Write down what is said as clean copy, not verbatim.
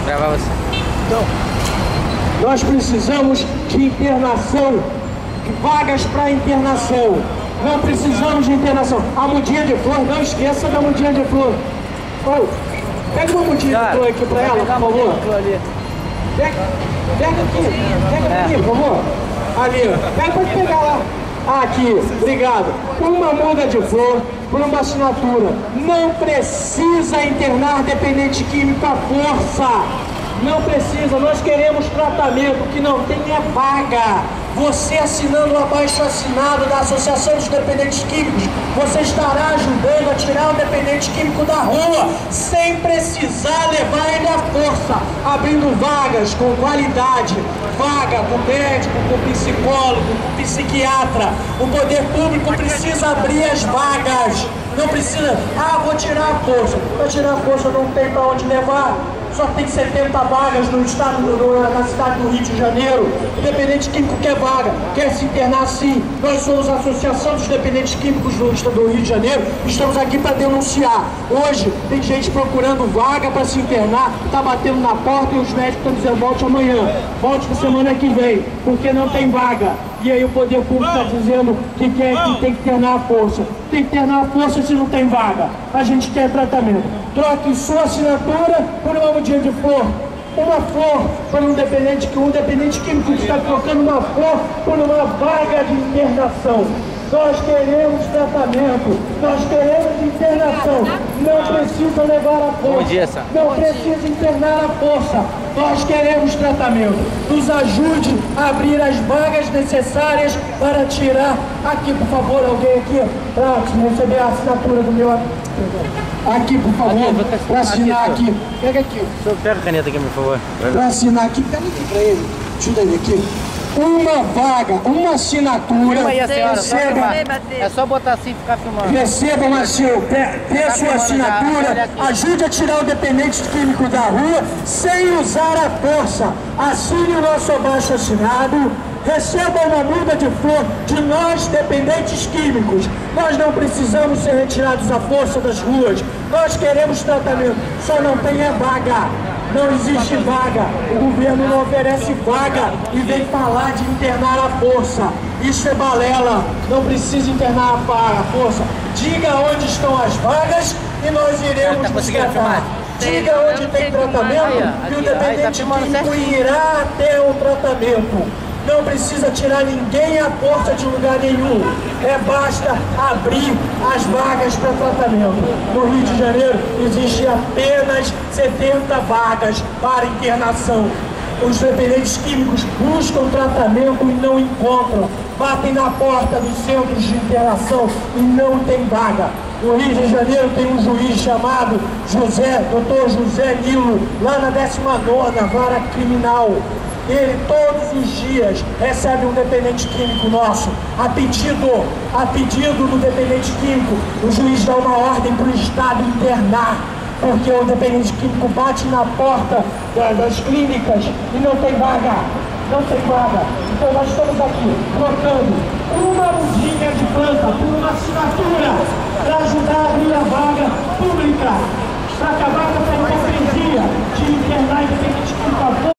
Gravar você. Então, nós precisamos de internação, de vagas para internação. Não precisamos de internação. A mudinha de flor, não esqueça da mudinha de flor. Pega uma mudinha de flor aqui para ela, por favor. Pega aqui, por favor. Ali, pode pegar lá. Aqui, obrigado. Uma muda de flor por uma assinatura. Não precisa internar dependente químico à força. Não precisa, nós queremos tratamento, que não tenha vaga. Você assinando o abaixo assinado da Associação dos Dependentes Químicos, você estará ajudando a tirar o dependente químico da rua, sem precisar levar ele à força, abrindo vagas com qualidade, vaga com médico, com psicólogo, com psiquiatra. O poder público precisa abrir as vagas. Não precisa, vou tirar a força. Para tirar a força não tem para onde levar. Só tem 70 vagas no estado, na cidade do Rio de Janeiro. O dependente químico quer vaga, quer se internar sim. Nós somos a Associação dos Dependentes Químicos do estado do Rio de Janeiro. Estamos aqui para denunciar. Hoje tem gente procurando vaga para se internar, está batendo na porta e os médicos estão dizendo volte amanhã, volte na semana que vem, porque não tem vaga. E aí o poder público está dizendo que tem que internar a força. Tem que internar a força se não tem vaga. A gente quer tratamento. Troque sua assinatura por uma mudinha de flor. Uma flor por um dependente químico que está trocando uma flor por uma vaga de internação. Nós queremos tratamento, nós queremos internação. Não precisa levar a força, não precisa internar a força. Nós queremos tratamento. Nos ajude a abrir as vagas necessárias para tirar. Aqui, por favor, alguém aqui, para receber a assinatura do meu... Aqui, por favor, para assinar aqui. Pega aqui. Pega a caneta aqui, por favor. Para assinar aqui, pega aqui para ele. Ajuda ele aqui. Uma vaga, uma assinatura. Receba, é só botar assim e ficar filmando. Receba, Marcelo, dê sua assinatura, ajude a tirar o dependente químico da rua sem usar a força. Assine o nosso abaixo assinado. Receba uma muda de flor de nós, dependentes químicos. Nós não precisamos ser retirados à força das ruas. Nós queremos tratamento, só não tem vaga. Não existe vaga. O governo não oferece vaga e vem falar de internar à força. Isso é balela. Não precisa internar à força. Diga onde estão as vagas e nós iremos buscar. Diga onde tem tratamento e o dependente químico irá até o tratamento. Não precisa tirar ninguém à força de lugar nenhum. Basta abrir as vagas para tratamento. No Rio de Janeiro existe apenas 70 vagas para internação. Os dependentes químicos buscam tratamento e não encontram. Batem na porta dos centros de internação e não tem vaga. No Rio de Janeiro tem um juiz chamado Dr. José Nilo, lá na 19ª Vara Criminal. Ele todos os dias recebe um dependente químico nosso, a pedido do dependente químico. O juiz dá uma ordem para o Estado internar, porque o dependente químico bate na porta das clínicas e não tem vaga. Não tem vaga. Então nós estamos aqui trocando uma mudinha de planta por uma assinatura para ajudar a abrir a vaga pública, para acabar com essa hipocrisia de internar independente químico.